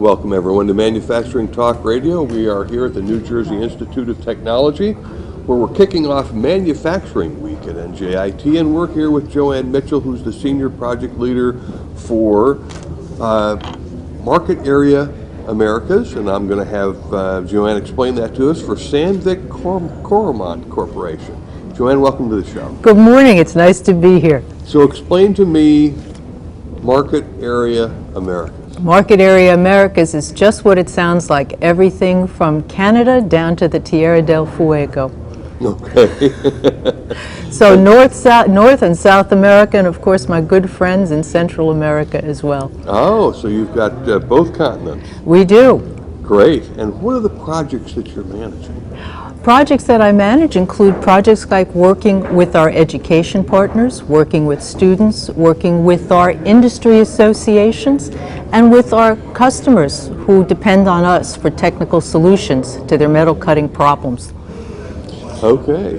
Welcome everyone to Manufacturing Talk Radio. We are here at the New Jersey Institute of Technology where we're kicking off Manufacturing Week at NJIT, and we're here with JoAnn Mitchell, who's the Senior Project Leader for Market Area Americas, and I'm going to have JoAnn explain that to us for Sandvik Coromant Corporation. JoAnn, welcome to the show. Good morning. It's nice to be here. So explain to me Market Area Americas. Market Area Americas is just what it sounds like, everything from Canada down to the Tierra del Fuego. Okay. So North and South America, and of course my good friends in Central America as well. Oh, so you've got both continents. We do. Great. And what are the projects that you're managing? Projects that I manage include projects like working with our education partners, working with students, working with our industry associations, and with our customers who depend on us for technical solutions to their metal cutting problems. Okay.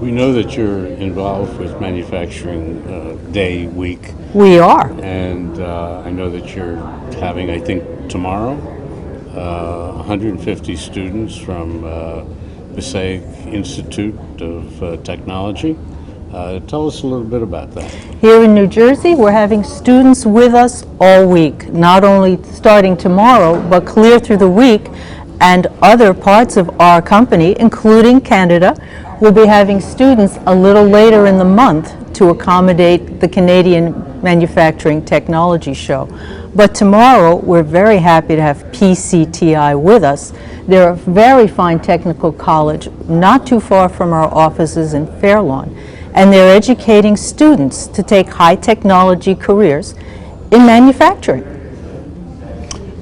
We know that you're involved with Manufacturing Day week. We are. And I know that you're having, I think, tomorrow, 150 students from Passaic Institute of Technology. Tell us a little bit about that. Here in New Jersey, we're having students with us all week, not only starting tomorrow, but clear through the week, and other parts of our company, including Canada, will be having students a little later in the month to accommodate the Canadian Manufacturing Technology Show. But tomorrow, we're very happy to have PCTI with us. They're a very fine technical college, not too far from our offices in Fairlawn, and they're educating students to take high technology careers in manufacturing.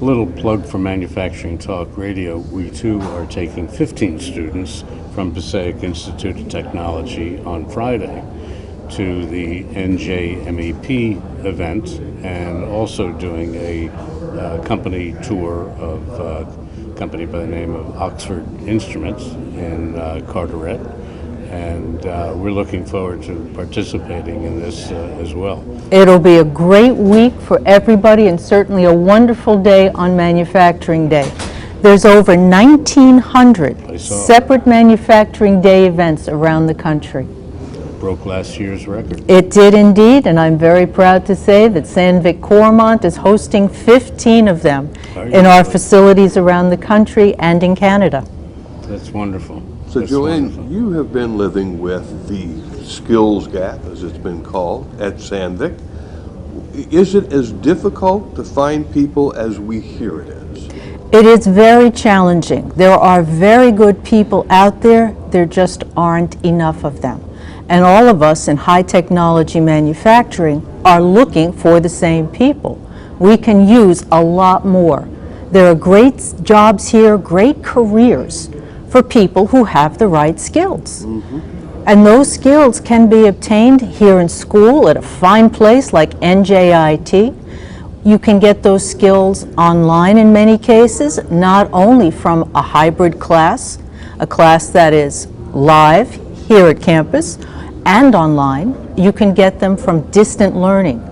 A little plug for Manufacturing Talk Radio. We too are taking 15 students from Passaic Institute of Technology on Friday to the NJMEP event, and also doing a company tour of a company by the name of Oxford Instruments in Carteret, and we're looking forward to participating in this as well. It'll be a great week for everybody, and certainly a wonderful day on Manufacturing Day. There's over 1,900 separate Manufacturing Day events around the country. Broke last year's record. It did indeed, and I'm very proud to say that Sandvik Coromant is hosting 15 of them in our facilities around the country and in Canada. That's wonderful. So JoAnn, you have been living with the skills gap, as it's been called, at Sandvik. Is it as difficult to find people as we hear it is? It is very challenging. There are very good people out there, there just aren't enough of them. And all of us in high technology manufacturing are looking for the same people. We can use a lot more. There are great jobs here, great careers for people who have the right skills. And those skills can be obtained here in school at a fine place like NJIT. You can get those skills online in many cases, not only from a hybrid class, a class that is live here at campus, and online. You can get them from distant learning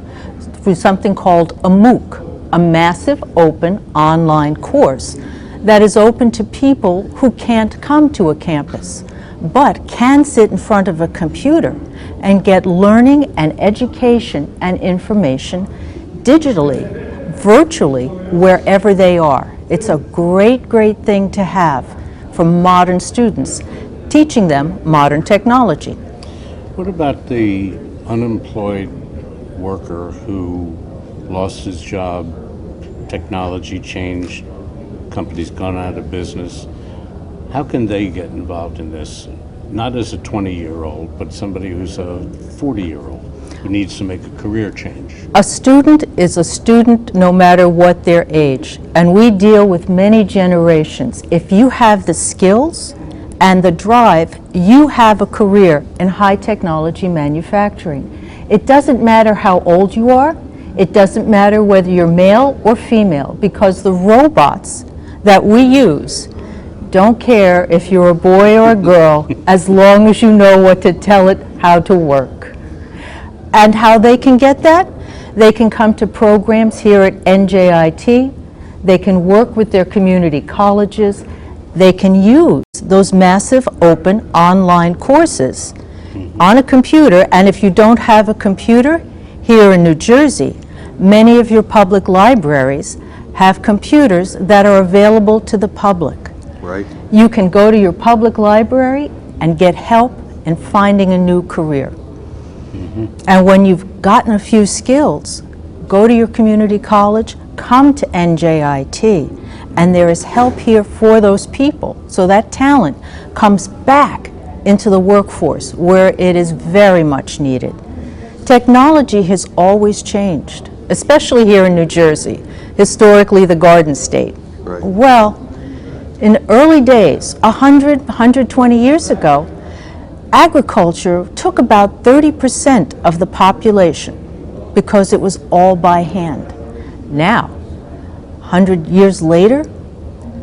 through something called a MOOC, a massive open online course that is open to people who can't come to a campus, but can sit in front of a computer and get learning and education and information digitally, virtually, wherever they are. It's a great, great thing to have for modern students, teaching them modern technology. What about the unemployed worker who lost his job, technology changed, company's gone out of business? How can they get involved in this? Not as a 20-year-old, but somebody who's a 40-year-old who needs to make a career change. A student is a student no matter what their age, and we deal with many generations. If you have the skills and the drive, you have a career in high technology manufacturing. It doesn't matter how old you are, it doesn't matter whether you're male or female, because the robots that we use don't care if you're a boy or a girl, as long as you know what to tell it how to work. And how they can get that? They can come to programs here at NJIT. They can work with their community colleges. They can use those massive open online courses on a computer. And if you don't have a computer, here in New Jersey, many of your public libraries have computers that are available to the public. Right. You can go to your public library and get help in finding a new career. And when you've gotten a few skills, go to your community college, come to NJIT, and there is help here for those people. So that talent comes back into the workforce where it is very much needed. Technology has always changed, especially here in New Jersey, historically the Garden State. Right. Well, in the early days, 120 years ago, agriculture took about 30% of the population because it was all by hand. Now, 100 years later,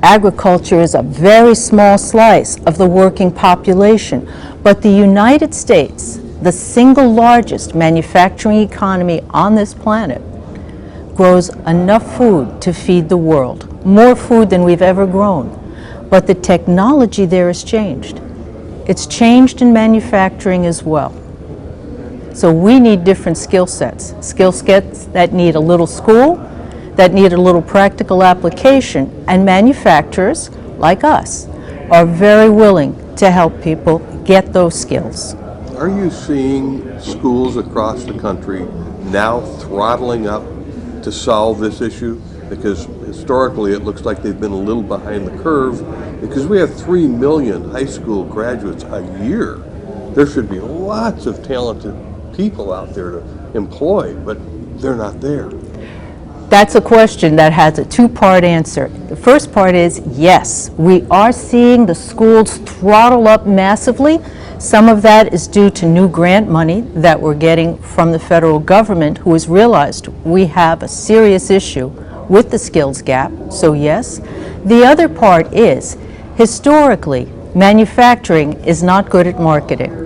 agriculture is a very small slice of the working population, but the United States, the single largest manufacturing economy on this planet, grows enough food to feed the world, more food than we've ever grown. But the technology there has changed. It's changed in manufacturing as well. So we need different skill sets that need a little school, that need a little practical application, and manufacturers, like us, are very willing to help people get those skills. Are you seeing schools across the country now throttling up to solve this issue? Because historically it looks like they've been a little behind the curve, because we have 3 million high school graduates a year. There should be lots of talented people out there to employ, but they're not there. That's a question that has a two-part answer. The first part is yes, we are seeing the schools throttle up massively. Some of that is due to new grant money that we're getting from the federal government, who has realized we have a serious issue with the skills gap, so yes. The other part is, historically, manufacturing is not good at marketing.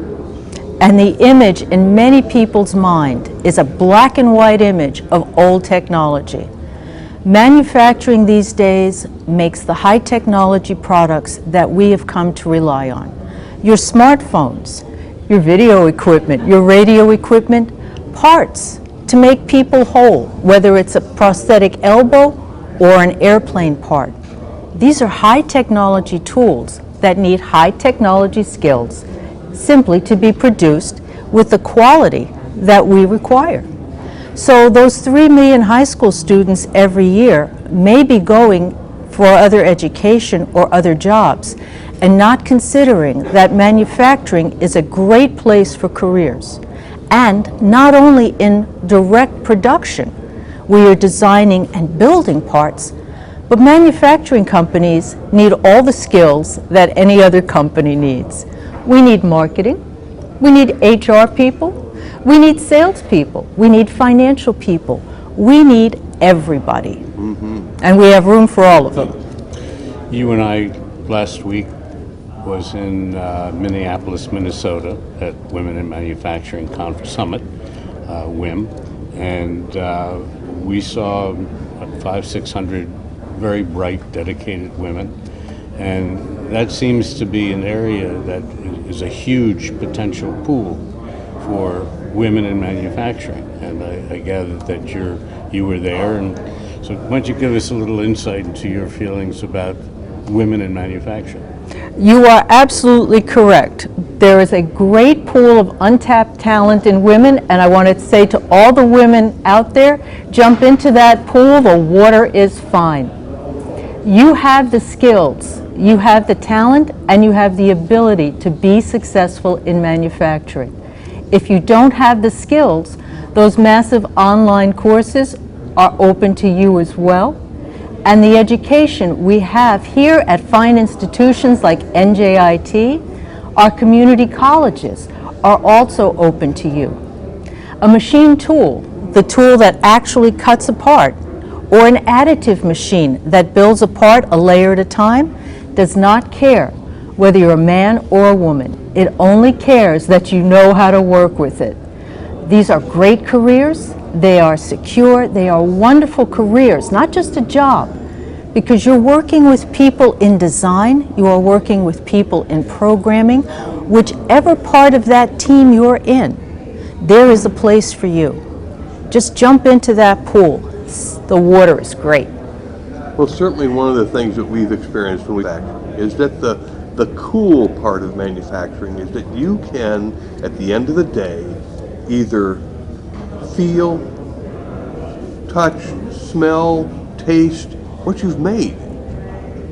And the image in many people's mind is a black and white image of old technology. Manufacturing these days makes the high technology products that we have come to rely on. Your smartphones, your video equipment, your radio equipment, parts to make people whole, whether it's a prosthetic elbow or an airplane part. These are high technology tools that need high technology skills simply to be produced with the quality that we require. So those 3 million high school students every year may be going for other education or other jobs and not considering that manufacturing is a great place for careers. And not only in direct production, we are designing and building parts, but manufacturing companies need all the skills that any other company needs. We need marketing, we need HR people, we need salespeople, we need financial people, we need everybody. And we have room for all of them. You and I last week was in Minneapolis, Minnesota at Women in Manufacturing Summit, WIM, and we saw 500-600 very bright, dedicated women, and that seems to be an area that is a huge potential pool for women in manufacturing, and I gather that you were there, and so why don't you give us a little insight into your feelings about women in manufacturing? You are absolutely correct. There is a great pool of untapped talent in women, and I want to say to all the women out there, jump into that pool, the water is fine. You have the skills, you have the talent, and you have the ability to be successful in manufacturing. If you don't have the skills, those massive online courses are open to you as well. And the education we have here at fine institutions like NJIT, our community colleges, are also open to you. A machine tool, the tool that actually cuts apart, or an additive machine that builds a part a layer at a time, does not care whether you're a man or a woman. It only cares that you know how to work with it. These are great careers. They are secure. They are wonderful careers, not just a job. because you're working with people in design, you are working with people in programming. Whichever part of that team you're in, there is a place for you. Just jump into that pool. The water is great. Well, certainly one of the things that we've experienced when we manufacture is that the cool part of manufacturing is that you can, at the end of the day, either feel, touch, smell, taste what you've made.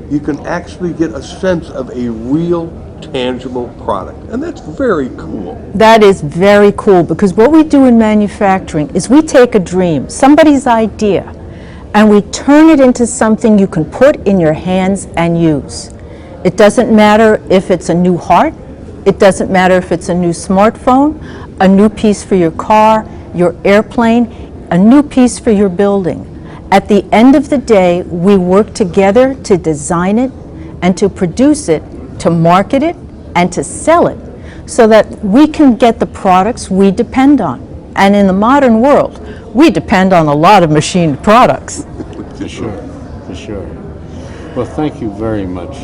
You can actually get a sense of a real, tangible product, and that's very cool. That is very cool, because what we do in manufacturing is we take a dream, somebody's idea, and we turn it into something you can put in your hands and use. It doesn't matter if it's a new heart, it doesn't matter if it's a new smartphone, a new piece for your car, your airplane, a new piece for your building. At the end of the day, we work together to design it and to produce it, to market it, and to sell it, so that we can get the products we depend on. And in the modern world, we depend on a lot of machined products. For sure, for sure. Well, thank you very much,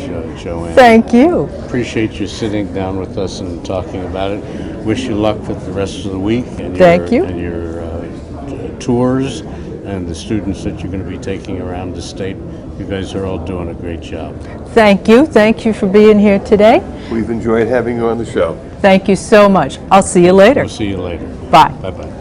JoAnn. Thank you. Appreciate you sitting down with us and talking about it. Wish you luck with the rest of the week and Thank you. and your tours and the students that you're going to be taking around the state. You guys are all doing a great job. Thank you. Thank you for being here today. We've enjoyed having you on the show. Thank you so much. I'll see you later. We'll see you later. Bye. Bye-bye.